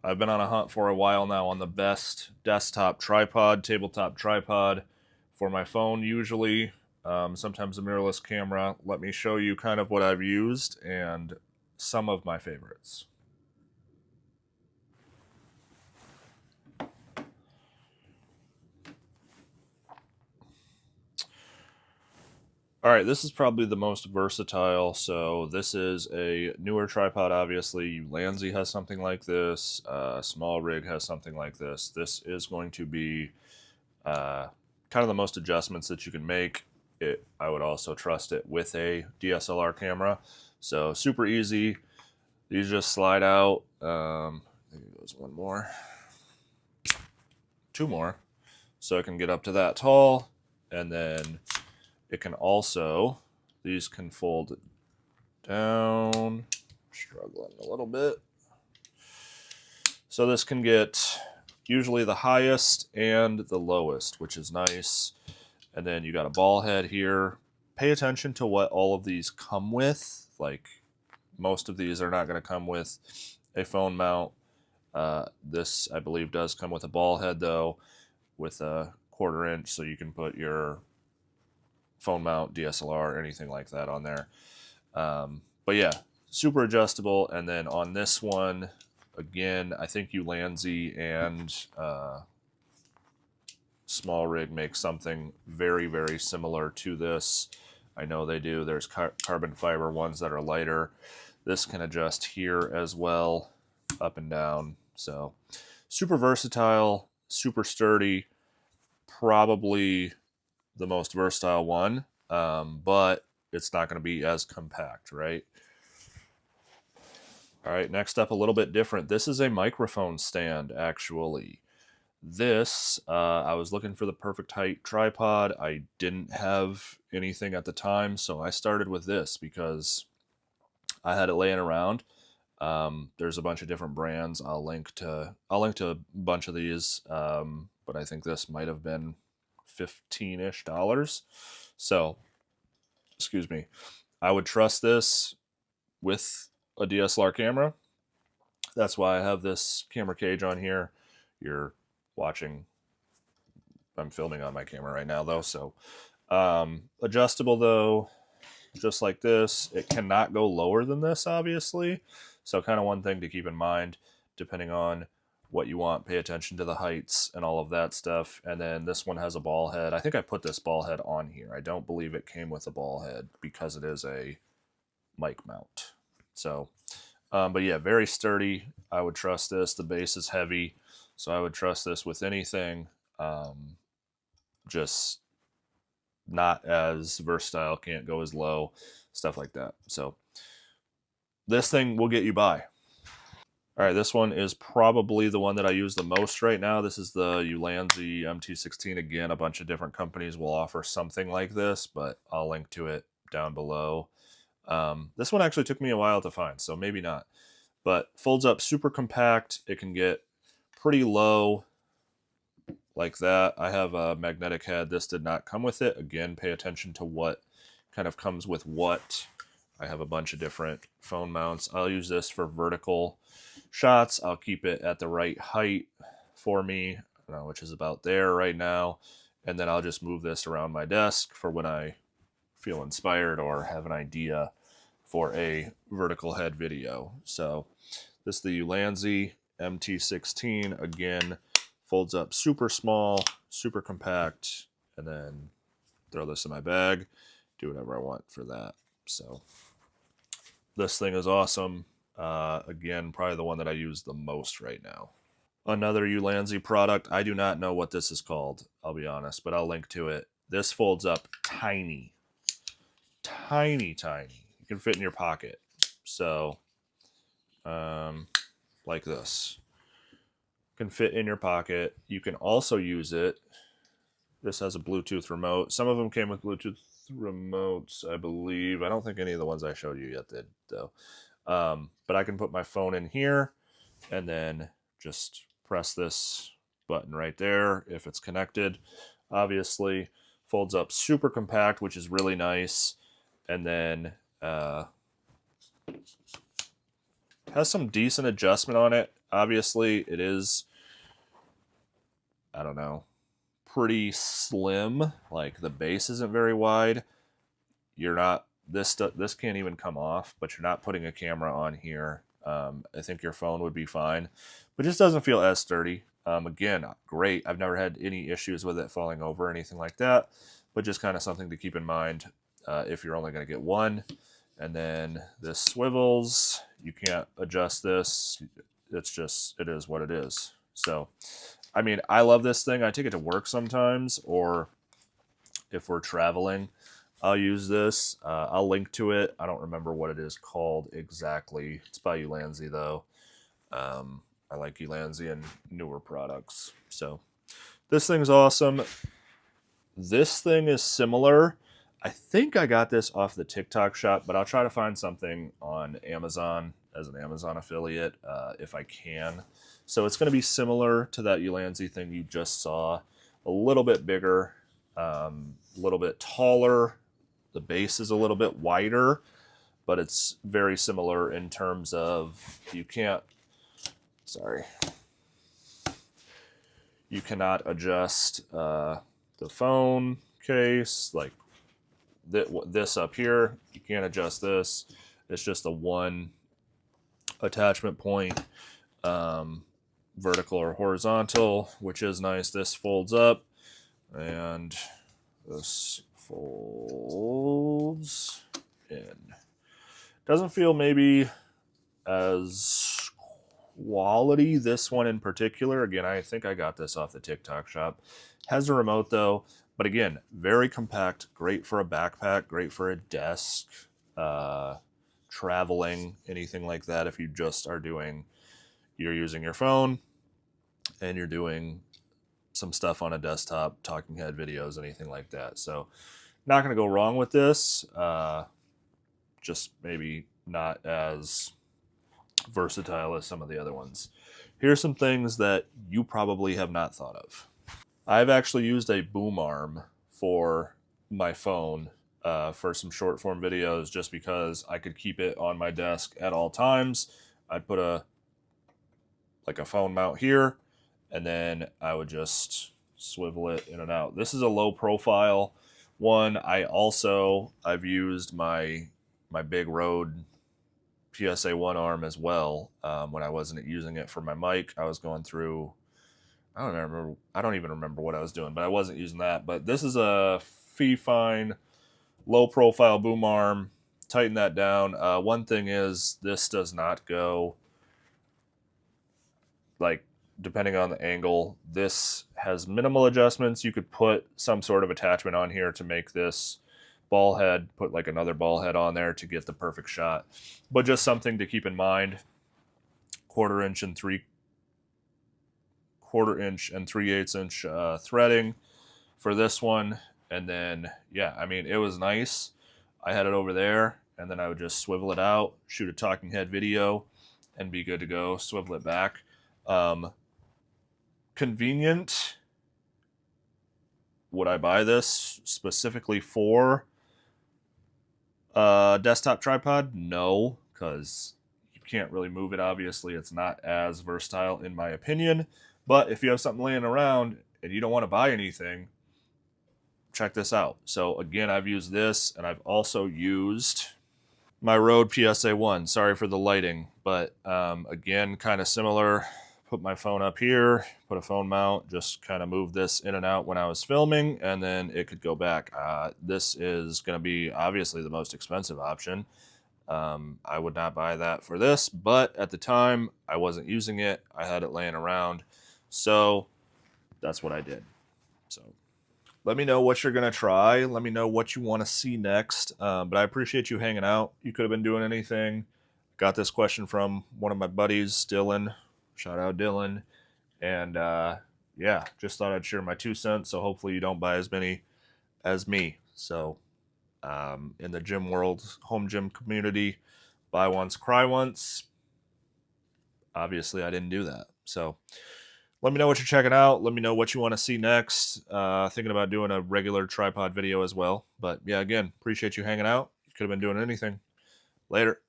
I've been on a hunt for a while now on the best desktop tripod, tabletop tripod for my phone usually, sometimes a mirrorless camera. Let me show you kind of what I've used and some of my favorites. All right, this is probably the most versatile. So this is a newer tripod, obviously. Ulanzi has something like this. Small Rig has something like this. This is going to be kind of the most adjustments that you can make. I would also trust it with a DSLR camera. So super easy. These just slide out. I think it goes one more. Two more. So it can get up to that tall. And then it can also, these can fold down. Struggling a little bit. So this can get usually the highest and the lowest, which is nice. And then you got a ball head here. Pay attention to what all of these come with. Like most of these are not going to come with a phone mount. This, I believe, does come with a ball head though, with a 1/4 inch, so you can put your phone mount, DSLR, anything like that on there. But yeah, super adjustable. And then on this one, again, I think Ulanzi and Small Rig make something very, very similar to this. I know they do. There's carbon fiber ones that are lighter. This can adjust here as well, up and down. So super versatile, super sturdy, probably the most versatile one, but it's not going to be as compact, right? All right, next up, a little bit different. This is a microphone stand, actually. This, I was looking for the perfect height tripod. I didn't have anything at the time, so I started with this because I had it laying around. There's a bunch of different brands. I'll link to a bunch of these, but I think this might have been $15-ish. So, excuse me. I would trust this with a DSLR camera. That's why I have this camera cage on here. You're watching. I'm filming on my camera right now, though. So, adjustable though, just like this. It cannot go lower than this, obviously. So, kind of one thing to keep in mind, depending on what you want. Pay attention to the heights and all of that stuff. And then this one has a ball head. I think I put this ball head on here. I don't believe it came with a ball head because it is a mic mount. So, but yeah, very sturdy. I would trust this. The base is heavy, so I would trust this with anything. Just not as versatile, can't go as low, stuff like that. So this thing will get you by. All right, this one is probably the one that I use the most right now. This is the Ulanzi MT16. Again, a bunch of different companies will offer something like this, but I'll link to it down below. This one actually took me a while to find, so maybe not. But folds up super compact. It can get pretty low like that. I have a magnetic head. This did not come with it. Again, pay attention to what kind of comes with what. I have a bunch of different phone mounts. I'll use this for vertical shots. I'll keep it at the right height for me, which is about there right now. And then I'll just move this around my desk for when I feel inspired or have an idea for a vertical head video. So this is the Ulanzi MT16. Again, folds up super small, super compact, and then throw this in my bag, do whatever I want for that. So this thing is awesome. Again, probably the one that I use the most right now. Another Ulanzi product. I do not know what this is called, I'll be honest, but I'll link to it. This folds up tiny. Tiny, tiny. You can fit in your pocket. So, like this. Can fit in your pocket. You can also use it. This has a Bluetooth remote. Some of them came with Bluetooth remotes, I believe. I don't think any of the ones I showed you yet did, though. But I can put my phone in here and then just press this button right there if it's connected. Obviously, folds up super compact, which is really nice. And then Has some decent adjustment on it. Obviously, it is, I don't know, pretty slim. Like the base isn't very wide. You're not, this can't even come off, but you're not putting a camera on here. I think your phone would be fine, but just doesn't feel as sturdy. Again, great. I've never had any issues with it falling over or anything like that, but just kind of something to keep in mind if you're only going to get one. And then this swivels. You can't adjust this. It's just, it is what it is. So, I mean, I love this thing. I take it to work sometimes, or if we're traveling, I'll use this. I'll link to it. I don't remember what it is called exactly. It's by Ulanzi, though. I like Ulanzi and newer products. So this thing's awesome. This thing is similar. I think I got this off the TikTok shop, but I'll try to find something on Amazon as an Amazon affiliate if I can. So it's going to be similar to that Ulanzi thing you just saw. A little bit bigger, a little bit taller. The base is a little bit wider, but it's very similar in terms of you cannot adjust the phone case like this up here. You can't adjust this. It's just a one attachment point, vertical or horizontal, which is nice. This folds up and this folds in. Doesn't feel maybe as quality, this one in particular. Again, I think I got this off the TikTok shop. Has a remote though, but again, very compact, great for a backpack, great for a desk, traveling, anything like that. If you just are you're using your phone and you're doing some stuff on a desktop, talking head videos, anything like that. So not going to go wrong with this. Just maybe not as versatile as some of the other ones. Here's some things that you probably have not thought of. I've actually used a boom arm for my phone for some short form videos just because I could keep it on my desk at all times. I'd put a phone mount here, and then I would just swivel it in and out. This is a low profile one. I've used my Big Rode PSA 1 arm as well. When I wasn't using it for my mic, I was going through, I don't even remember what I was doing, but I wasn't using that. But this is a Fifine low profile boom arm. Tighten that down. One thing is this does not go, like, depending on the angle. This has minimal adjustments. You could put some sort of attachment on here to make this ball head, put like another ball head on there to get the perfect shot. But just something to keep in mind. 1/4 inch and 3/8 inch threading for this one. And then, yeah, I mean, it was nice. I had it over there, and then I would just swivel it out, shoot a talking head video, and be good to go. Swivel it back. Convenient. Would I buy this specifically for a desktop tripod? No, because you can't really move it. Obviously, it's not as versatile in my opinion. But if you have something laying around and you don't want to buy anything, check this out. So again, I've used this, and I've also used my Rode PSA 1. Sorry for the lighting, but again, kind of similar. Put my phone up here, put a phone mount, just kind of move this in and out when I was filming, and then it could go back. This is going to be obviously the most expensive option. I would not buy that for this, but at the time I wasn't using it. I had it laying around, so that's what I did. So let me know what you're going to try. Let me know what you want to see next. But I appreciate you hanging out. You could have been doing anything. Got this question from one of my buddies, Dylan. Shout out Dylan. And yeah, just thought I'd share my 2 cents. So hopefully you don't buy as many as me. So in the gym world, home gym community, buy once, cry once. Obviously I didn't do that. So let me know what you're checking out. Let me know what you want to see next. Thinking about doing a regular tripod video as well. But yeah, again, appreciate you hanging out. You could have been doing anything. Later.